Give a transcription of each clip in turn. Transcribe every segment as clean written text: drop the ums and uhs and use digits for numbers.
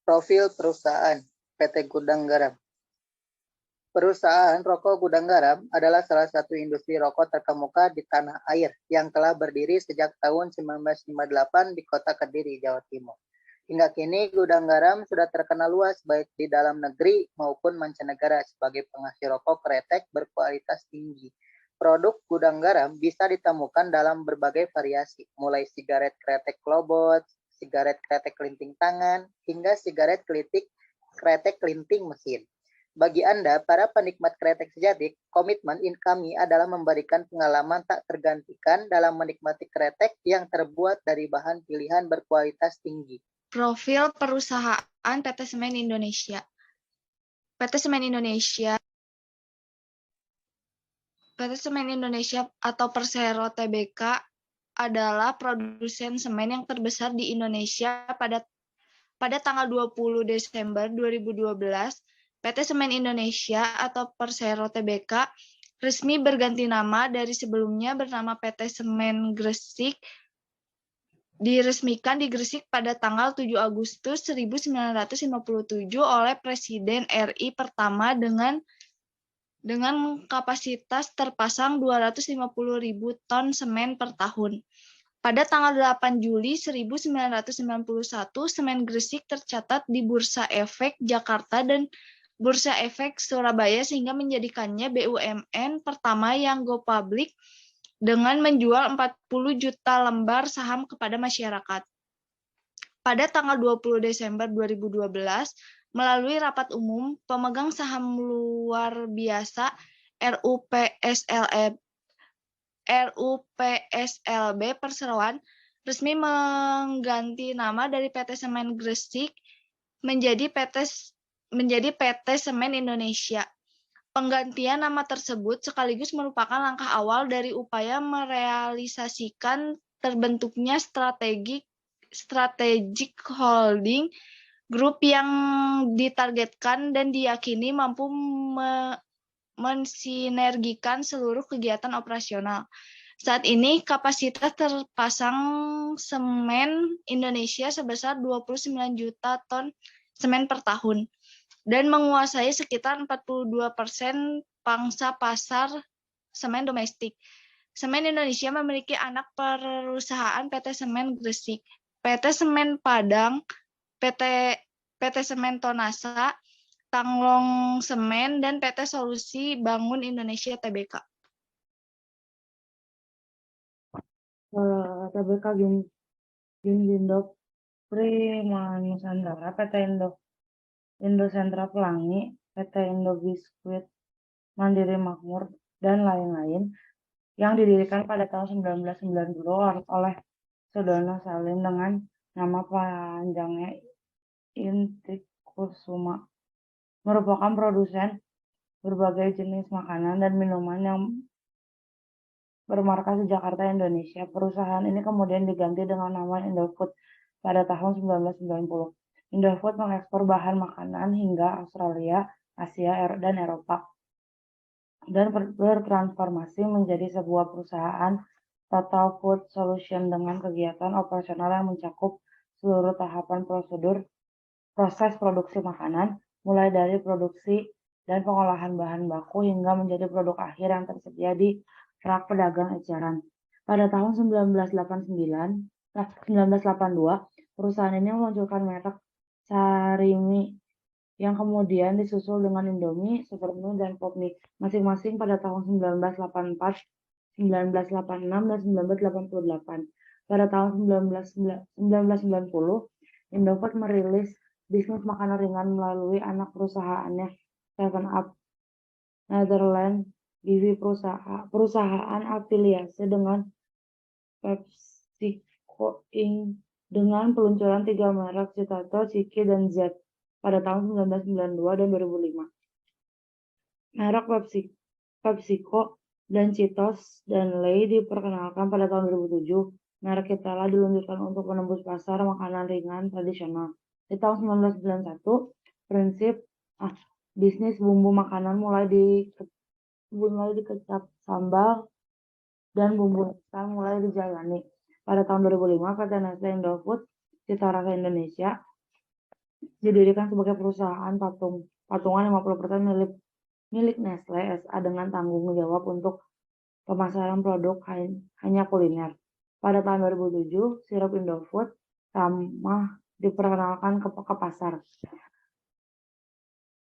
Profil perusahaan PT Gudang Garam. Perusahaan rokok Gudang Garam adalah salah satu industri rokok terkemuka di tanah air yang telah berdiri sejak tahun 1958 di Kota Kediri, Jawa Timur. Hingga kini Gudang Garam sudah terkenal luas baik di dalam negeri maupun mancanegara sebagai penghasil rokok kretek berkualitas tinggi. Produk Gudang Garam bisa ditemukan dalam berbagai variasi, mulai sigaret kretek klobot, sigaret kretek kelinting tangan, hingga sigaret kretek kelinting mesin. Bagi Anda, para penikmat kretek sejati, komitmen kami adalah memberikan pengalaman tak tergantikan dalam menikmati kretek yang terbuat dari bahan pilihan berkualitas tinggi. Profil perusahaan PT Semen Indonesia. PT Semen Indonesia atau Persero Tbk adalah produsen semen yang terbesar di Indonesia pada tanggal 20 Desember 2012. PT Semen Indonesia atau Persero Tbk resmi berganti nama dari sebelumnya bernama PT Semen Gresik, diresmikan di Gresik pada tanggal 7 Agustus 1957 oleh Presiden RI pertama dengan kapasitas terpasang 250.000 ton semen per tahun. Pada tanggal 8 Juli 1991, Semen Gresik tercatat di Bursa Efek Jakarta dan Bursa Efek Surabaya sehingga menjadikannya BUMN pertama yang go public dengan menjual 40 juta lembar saham kepada masyarakat. Pada tanggal 20 Desember 2012, melalui rapat umum, pemegang saham luar biasa RUPSLB Perseroan resmi mengganti nama dari PT Semen Gresik menjadi PT Semen Indonesia. Penggantian nama tersebut sekaligus merupakan langkah awal dari upaya merealisasikan terbentuknya strategic holding grup yang ditargetkan dan diyakini mampu mensinergikan seluruh kegiatan operasional. Saat ini kapasitas terpasang semen Indonesia sebesar 29 juta ton semen per tahun dan menguasai sekitar 42% pangsa pasar semen domestik. Semen Indonesia memiliki anak perusahaan PT Semen Gresik, PT Semen Padang, PT Semen Tonasa, Tanglong Semen, dan PT Solusi Bangun Indonesia Tbk. Tbk Gindop Prima Nusantara, PT Indo Sentra Pelangi, PT Indo Biskuit Mandiri Makmur, dan lain-lain yang didirikan pada tahun 1990 oleh Sudono Salim dengan nama panjangnya Intik Kusuma, merupakan produsen berbagai jenis makanan dan minuman yang bermarkas di Jakarta, Indonesia. Perusahaan ini kemudian diganti dengan nama Indofood pada tahun 1990. Indofood mengekspor bahan makanan hingga Australia, Asia, dan Eropa, dan bertransformasi menjadi sebuah perusahaan Total Food Solution dengan kegiatan operasional yang mencakup seluruh tahapan proses produksi makanan, mulai dari produksi dan pengolahan bahan baku hingga menjadi produk akhir yang tersedia di rak pedagang eceran. Pada tahun 1982, perusahaan ini meluncurkan merek Sarimi yang kemudian disusul dengan Indomie, Supermie, dan Popmie masing-masing pada tahun 1984, 1986, dan 1988. Pada tahun 1990, Indofood merilis bisnis makanan ringan melalui anak perusahaannya 7up Netherlands BV, perusahaan afiliasi dengan PepsiCo Inc. dengan peluncuran 3 merek Citato, Ciki, dan Z pada tahun 1992 dan 2005. Merek PepsiCo dan Cheetos dan Lay diperkenalkan pada tahun 2007. Merek Ketela diluncurkan untuk menembus pasar makanan ringan tradisional. Di tahun 1991, prinsip bisnis bumbu makanan mulai dikecap sambal dan bumbu instan mulai dijalani. Pada tahun 2005, PT Nestle Indofood Cita Rasa Indonesia didirikan sebagai perusahaan patungan 50% milik Nestle SA dengan tanggung jawab untuk pemasaran produk hanya kuliner. Pada tahun 2007, sirup Indofood ramah diperkenalkan ke pasar.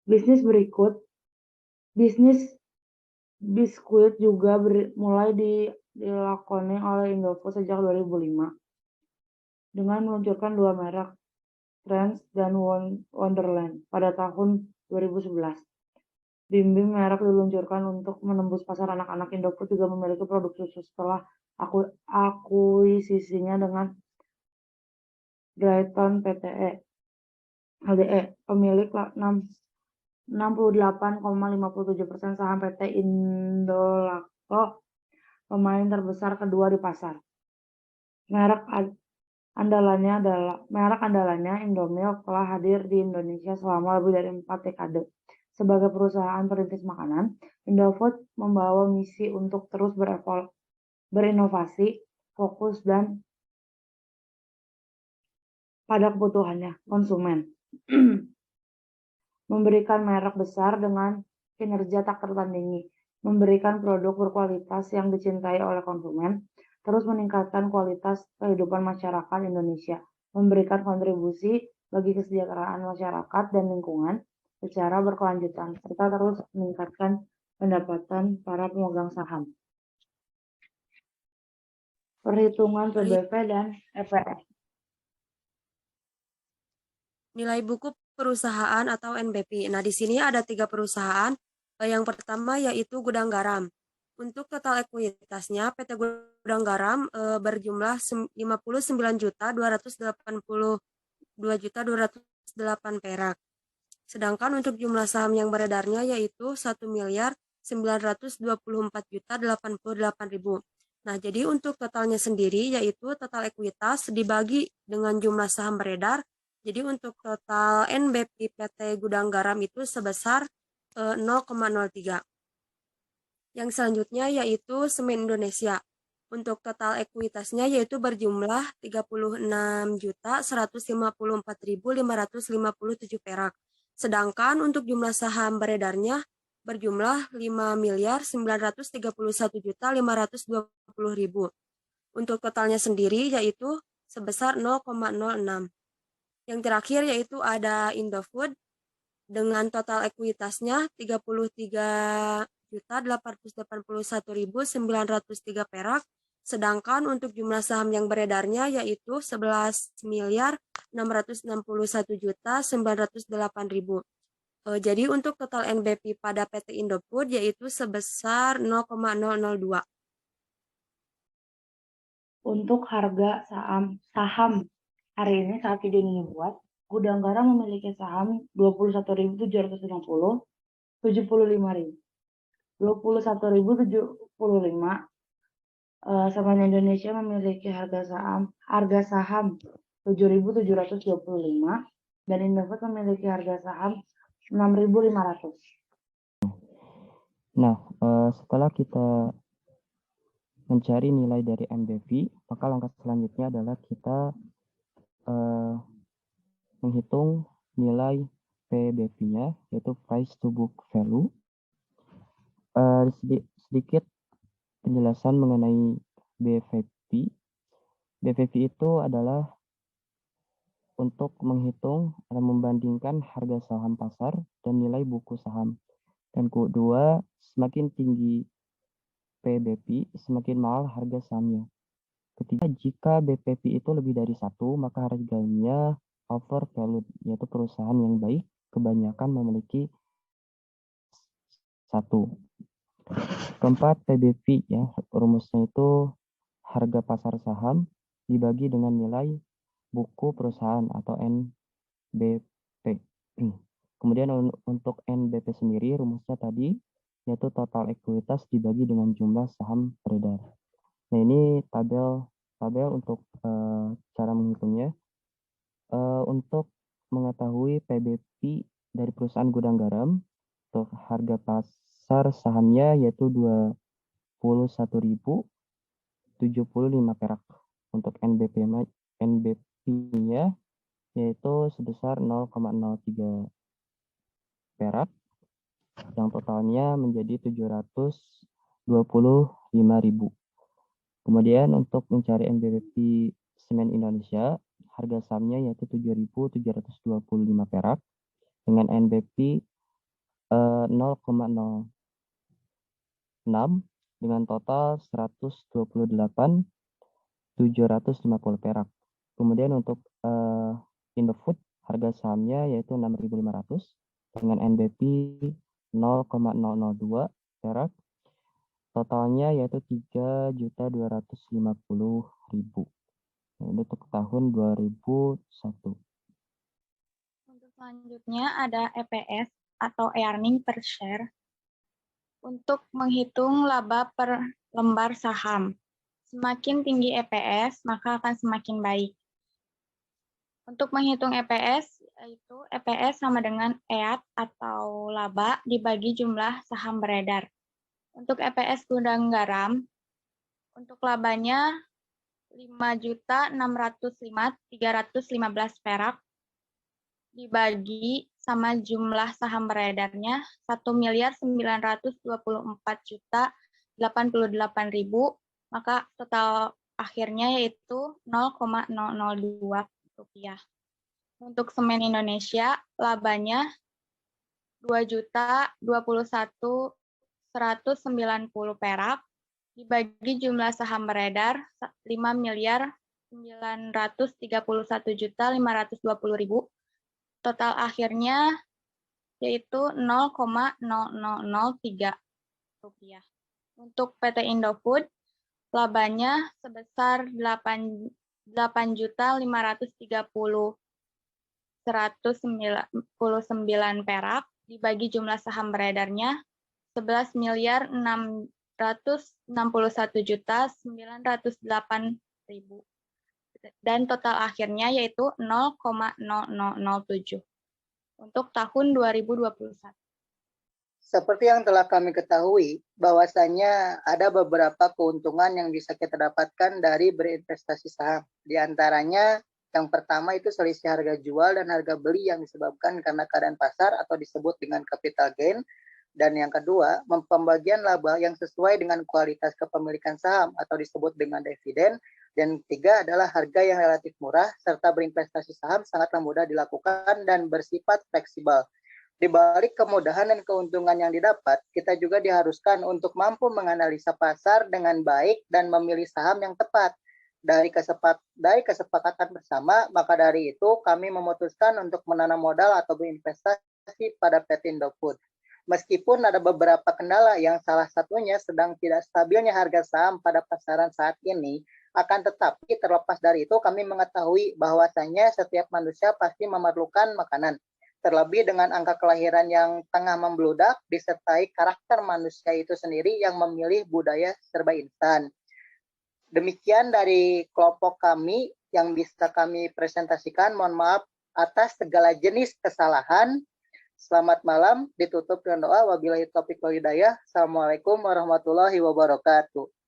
Bisnis biskuit juga mulai dilakoni oleh Indofood sejak 2005 dengan meluncurkan dua merek, Trends dan Wonderland pada tahun 2011. Bim Bim merek diluncurkan untuk menembus pasar anak-anak. Indofood juga memiliki produk susu setelah akuisisinya dengan Grayton Pte. LDE, pemilik 68,57% saham PT Indolako, pemain terbesar kedua di pasar. Merek andalannya Indomilk telah hadir di Indonesia selama lebih dari 4 dekade. Sebagai perusahaan perintis makanan, Indofood membawa misi untuk terus berinovasi, fokus dan pada kebutuhannya konsumen. Memberikan merek besar dengan kinerja tak tertandingi, memberikan produk berkualitas yang dicintai oleh konsumen, terus meningkatkan kualitas kehidupan masyarakat Indonesia, memberikan kontribusi bagi kesejahteraan masyarakat dan lingkungan secara berkelanjutan, serta terus meningkatkan pendapatan para pemegang saham. Perhitungan PBV dan EPS. Nilai buku perusahaan atau NBP. Nah, di sini ada 3 perusahaan. Yang pertama yaitu Gudang Garam. Untuk total ekuitasnya, PT Gudang Garam berjumlah 59.282.208 perak. Sedangkan untuk jumlah saham yang beredarnya yaitu 1.924.088.000. Nah, jadi untuk totalnya sendiri yaitu total ekuitas dibagi dengan jumlah saham beredar. Jadi untuk total NBP PT Gudang Garam itu sebesar 0,03. Yang selanjutnya yaitu Semen Indonesia. Untuk total ekuitasnya yaitu berjumlah 36.154.557 perak. Sedangkan untuk jumlah saham beredarnya berjumlah 5.931.520.000. Untuk totalnya sendiri yaitu sebesar 0,06. Yang terakhir yaitu ada Indofood dengan total ekuitasnya 33.881.903 perak. Sedangkan untuk jumlah saham yang beredarnya yaitu 11.661.908.000. Jadi untuk total NBP pada PT Indofood yaitu sebesar 0,002. Untuk harga saham hari ini saat video ini dibuat, Gudang Garam memiliki saham 21.750, 75.000. 21.075. Semen Indonesia memiliki harga saham 7.725 dan Indofood memiliki harga saham 6.500. Nah, setelah kita mencari nilai dari NBV, maka langkah selanjutnya adalah kita menghitung nilai PBV-nya, yaitu Price to Book Value. Sedikit penjelasan mengenai BVP. BVP itu adalah untuk menghitung atau membandingkan harga saham pasar dan nilai buku saham. Dan kedua, semakin tinggi PBV, semakin mahal harga sahamnya. Ketiga, jika BPP itu lebih dari 1, maka harganya overvalued, yaitu perusahaan yang baik kebanyakan memiliki 1. Keempat, PBV ya, rumusnya itu harga pasar saham dibagi dengan nilai buku perusahaan atau NBP. Kemudian untuk NBP sendiri rumusnya tadi yaitu total ekuitas dibagi dengan jumlah saham beredar. Nah, ini tabel untuk cara menghitungnya. Untuk mengetahui PBV dari perusahaan Gudang Garam, untuk harga pasar sahamnya yaitu 21.075 perak. Untuk NBP-nya yaitu sebesar 0,03 perak, yang totalnya menjadi 725.000. Kemudian untuk mencari NBP Semen Indonesia, harga sahamnya yaitu 7.725 perak dengan NBP 0,06 dengan total 128.750 perak. Kemudian untuk Indofood, harga sahamnya yaitu 6.500 dengan NBP 0,002 perak. Totalnya yaitu 3.250.000. Untuk tahun 2001. Untuk selanjutnya ada EPS atau earning per share untuk menghitung laba per lembar saham. Semakin tinggi EPS, maka akan semakin baik. Untuk menghitung EPS, yaitu EPS sama dengan EAT atau laba dibagi jumlah saham beredar. Untuk EPS Gudang Garam, untuk labanya 5.605.315 perak dibagi sama jumlah saham beredarnya 1.924.088.000, maka total akhirnya yaitu 0,002 rupiah. Untuk Semen Indonesia, labanya 2.021.190 perak dibagi jumlah saham beredar 5.931.520.000. Total akhirnya yaitu 0,0003 rupiah. Untuk PT Indofood, labanya sebesar 8.830.199 perak dibagi jumlah saham beredarnya 11.661.908.000 dan total akhirnya yaitu 0,0007 untuk tahun 2021. Seperti yang telah kami ketahui, bahwasannya ada beberapa keuntungan yang bisa kita dapatkan dari berinvestasi saham. Di antaranya, yang pertama itu selisih harga jual dan harga beli yang disebabkan karena keadaan pasar atau disebut dengan capital gain. Dan yang kedua, pembagian laba yang sesuai dengan kualitas kepemilikan saham atau disebut dengan dividen. Dan ketiga adalah harga yang relatif murah serta berinvestasi saham sangatlah mudah dilakukan dan bersifat fleksibel. Di balik kemudahan dan keuntungan yang didapat, kita juga diharuskan untuk mampu menganalisa pasar dengan baik dan memilih saham yang tepat. Dari kesepakatan bersama, maka dari itu kami memutuskan untuk menanam modal atau berinvestasi pada PT Indofood. Meskipun ada beberapa kendala yang salah satunya sedang tidak stabilnya harga saham pada pasaran saat ini, akan tetapi terlepas dari itu kami mengetahui bahwasanya setiap manusia pasti memerlukan makanan. Terlebih dengan angka kelahiran yang tengah membludak, disertai karakter manusia itu sendiri yang memilih budaya serba instan. Demikian dari kelompok kami yang bisa kami presentasikan. Mohon maaf atas segala jenis kesalahan. Selamat malam, ditutup dengan doa. Wabillahi taufiq wal hidayah. Assalamualaikum warahmatullahi wabarakatuh.